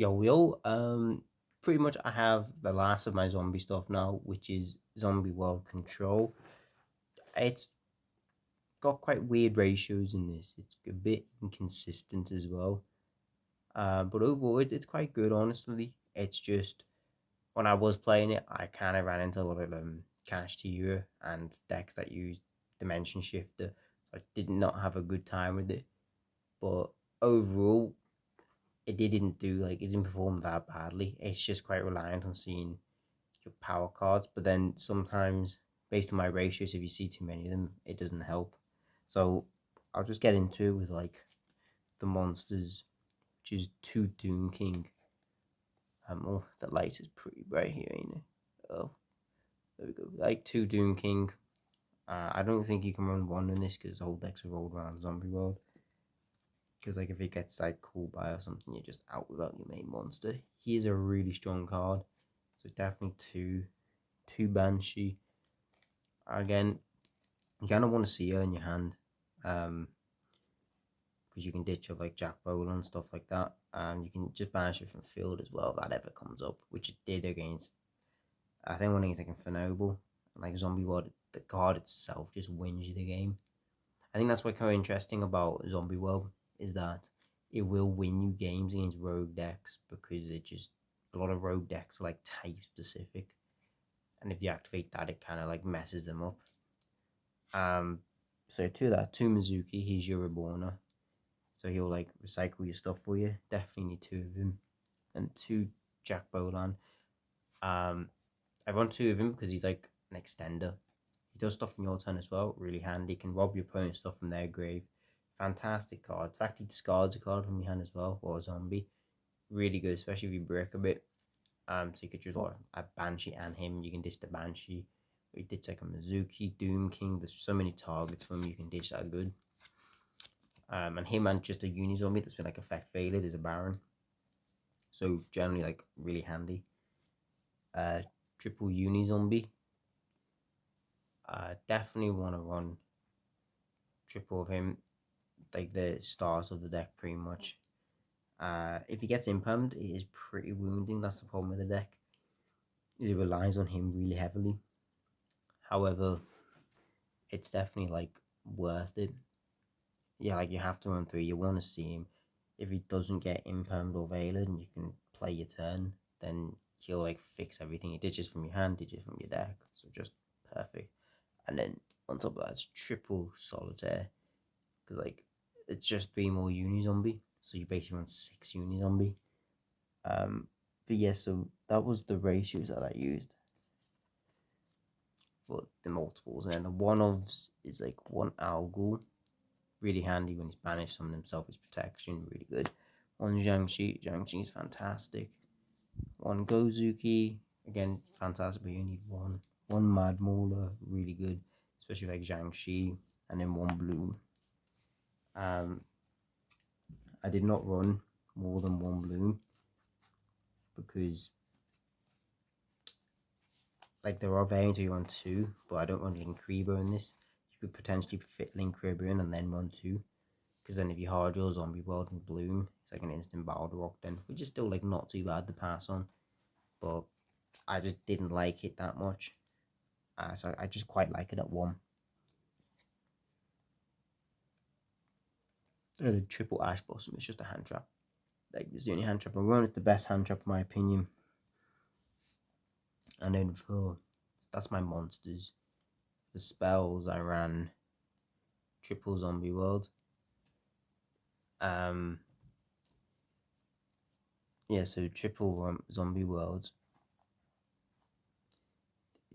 Yo. Pretty much I have the last of my zombie stuff now, which is Zombie World Control. It's got quite weird ratios in this. It's a bit inconsistent as well. But overall, it's quite good, honestly. It's just when I was playing it, I kind of ran into a lot of cash tier and decks that use Dimension Shifter. So I did not have a good time with it. But overall, it didn't perform that badly. It's just quite reliant on seeing your power cards, but then sometimes based on my ratios, if you see too many of them, it doesn't help. So I'll just get into it with like the monsters, which is two Doom King. Oh, the light is pretty bright here, ain't it? Oh, there we go. Like two Doom King. I don't think you can run one in this because the whole deck's are rolled around Zombie World. Because like if it gets like cooled by or something, you're just out without your main monster. He is a really strong card, so definitely two Banshee. Again, you kind of want to see her in your hand, because you can ditch her like Jack Bowler and stuff like that. You can just banish her from field as well if that ever comes up, which it did against. I think when he's like Infernoble, like Zombie World, the card itself just wins you the game. I think that's what's kind of interesting about Zombie World is that it will win you games against rogue decks because it just a lot of rogue decks are like type specific, and if you activate that, it kind of like messes them up. Um, so to that, to Mizuki, he's your reborner, so he'll like recycle your stuff for you. Definitely need two of him, and two Jack Bolan. Um, I want two of him because he's like an extender. He does stuff in your turn as well. Really handy. Can rob your opponent's stuff from their grave. Fantastic card. In fact, he discards a card from your hand as well, or a zombie. Really good, especially if you break a bit. So you could choose like a Banshee and him. You can ditch the Banshee. We did take a Mizuki, Doom King. There's so many targets for him you can ditch that are good. And him and just a uni zombie that's been like effect failed is a Baron. So generally like really handy. Triple uni zombie. Definitely want to run triple of him, like the stars of the deck pretty much. If he gets impermed, it is pretty wounding. That's the problem with the deck. It relies on him really heavily. However, it's definitely like worth it. Yeah, like you have to run through. You want to see him. If he doesn't get impermed or veiled, and you can play your turn, then he'll like fix everything. He ditches from your hand, ditches from your deck. So just perfect. And then on top of that, it's triple solitaire because like it's just three more uni zombie. So you basically run six uni zombie. But yeah, so that was the ratios that I used for the multiples, and the one ofs is like one Algul, really handy when he's banished, summon himself as protection, really good. One Jiangxi is fantastic. One Gozuki, again fantastic, but you need one. One Mad Mauler, really good, especially like Jiangxi, and then one Bloom. I did not run more than one Bloom because like there are variants where you run two, but I don't run Linkreaver in this. You could potentially fit Linkreaver in and then run two, because then if you hard draw Zombie World and Bloom, it's like an instant Balrog then, which is still like not too bad to pass on, but I just didn't like it that much. So I just quite like it at one. And a triple Ash Blossom is just a hand trap. Like it's the only hand trap I run. It's the best hand trap in my opinion. And then for that's my monsters. The spells I ran triple Zombie World. Um, yeah, so triple Zombie World.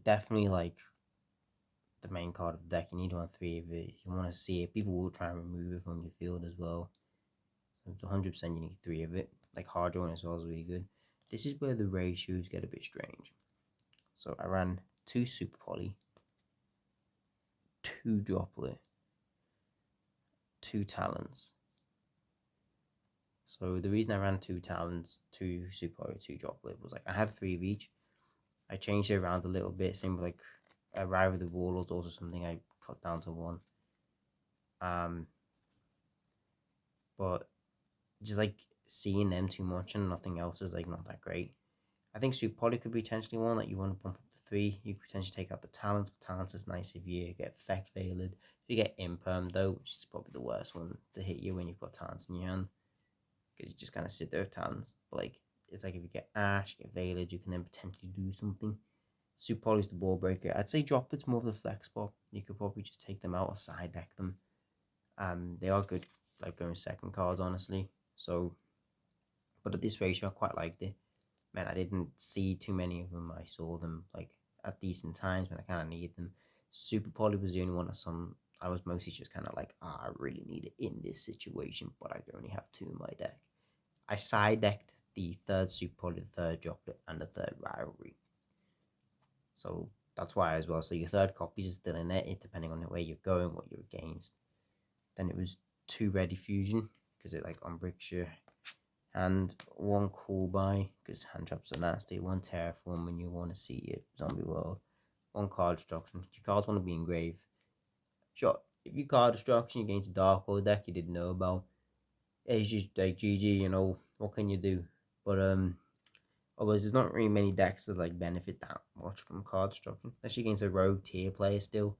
Definitely like the main card of the deck. You need to have three of it. You want to see it. People will try and remove it from your field as well. So 100% you need three of it. Like hard drawing as well is really good. This is where the ratios get a bit strange. So I ran two Super Poly, two Droplet, two Talons. So the reason I ran two Talons, two Super Poly, two Droplet was like I had three of each. I changed it around a little bit. Same with like Arrive with the Warlord's also something I cut down to one. But just like seeing them too much and nothing else is like not that great. I think Super Poly could be potentially one that you want to bump up to 3. You could potentially take out the talents, but talents is nice if you get effect veiled. If you get imperm though, which is probably the worst one to hit you when you've got talents in your hand, because you just kind of sit there with talents. But like it's like if you get Ash, get veiled, you can then potentially do something. Super Poly's the ball breaker. I'd say drop it's more of the flex spot. You could probably just take them out or side deck them. They are good, like going second cards, honestly. So, but at this ratio, I quite liked it. Man, I didn't see too many of them. I saw them like at decent times when I kind of needed them. Super Poly was the only one. I was mostly just kind of like, I really need it in this situation, but I only have 2 in my deck. I side decked the third Super Poly, the third Droplet, and the third Rivalry. So that's why as well. So your third copies is still in there, depending on where you're going, what you're against. Then it was 2 Ready Fusion because it like unbricks you, and 1 Cool Buy because hand traps are nasty. 1 Terraform when you want to see it zombie world. 1 Card Destruction. Your cards want to be engraved. Sure, if you card destruction against a Dark Hole deck you didn't know about, it's just like GG. What can you do? But otherwise there's not really many decks that like benefit that much from card destruction, especially against a rogue tier player still.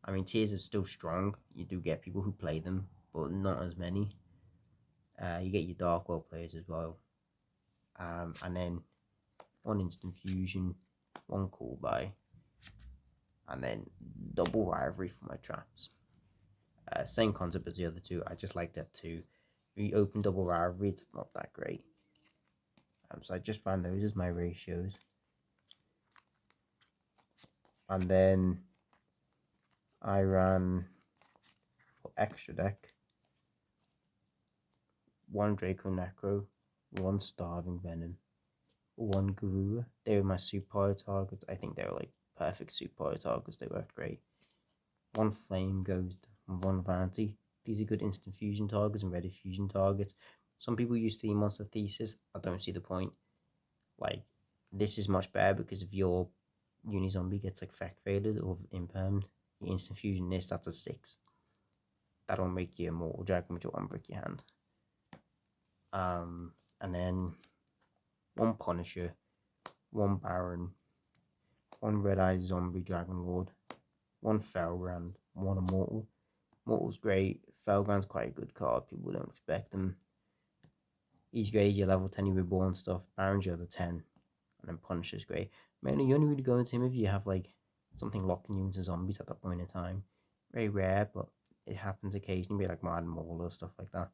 I mean, tiers are still strong. You do get people who play them, but not as many. You get your Dark World players as well. And then 1 Instant Fusion, 1 Cool Buy, and then double Rivalry for my traps. Same concept as the other 2. I just like that too. If you open double Rivalry, it's not that great. So I just ran those as my ratios. And then I ran extra deck 1 Draco Necro, 1 Starving Venom, 1 Garura. They were my super targets. I think they were like perfect super targets. They worked great. 1 Flame Ghost and 1 Vanity. These are good instant fusion targets and ready fusion targets. Some people use the Monster Thesis. I don't see the point. Like, this is much better because if your Unizombie gets like fact faded or impermed, your instant fusion that's a 6. That'll make you a Mortal Dragon, which will unbreak your hand. And then 1 Punisher, 1 Baron, 1 Red Eye Zombie Dragon Lord, 1 Felgrand, 1 Immortal. Mortal's great. Felgrand's quite a good card. People don't expect them. He's great. Your level 10 reborn stuff. Baron's your other 10. And then Punisher's great. Mainly, you only really go into him if you have like something locking you into zombies at that point in time. Very rare, but it happens occasionally, like Modern Maul or stuff like that.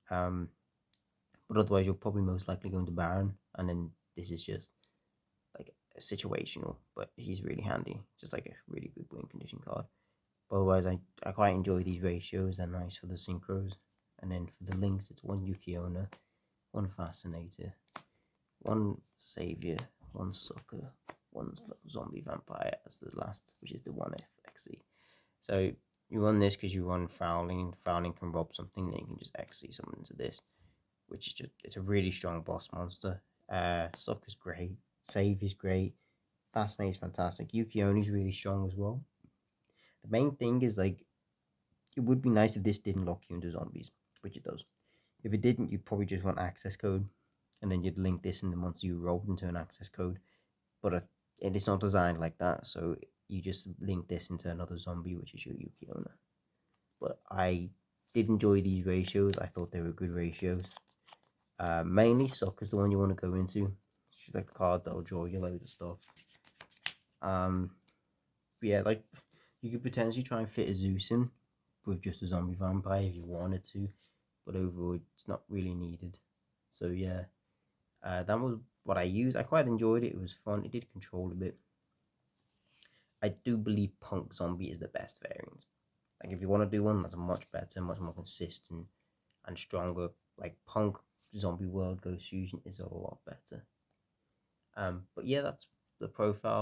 But otherwise, you're probably most likely going to Baron, and then this is just like a situational, but he's really handy. Just like a really good win condition card. But otherwise, I quite enjoy these ratios. They're nice for the synchros. And then for the links, it's 1 Yukiona, 1 Fascinator, 1 Savior, 1 Sucker, 1 Zombie Vampire as the last, which is the 1 FXE. So you run this because you run Fouling. Fouling can rob something, then you can just XE something into this, which is just, it's a really strong boss monster. Sucker's great. Save is great. Fascinate's fantastic. Yukioni's really strong as well. The main thing is like, it would be nice if this didn't lock you into zombies, which it does. If it didn't, you'd probably just want access code, and then you'd link this in the monster you rolled into an access code. But it is not designed like that, so you just link this into another zombie, which is your Yukiona. But I did enjoy these ratios. I thought they were good ratios. Mainly Sucker's the one you want to go into. She's like the card that'll draw you loads of stuff. Yeah, like you could potentially try and fit a Zeus in with just a zombie vampire if you wanted to, but overall it's not really needed. So yeah, that was what I used. I quite enjoyed it. It was fun. It did control a bit. I do believe Punk Zombie is the best variant. Like if you want to do one that's much better, much more consistent and stronger, like Punk Zombie World Ghost Fusion is a lot better. But yeah, that's the profile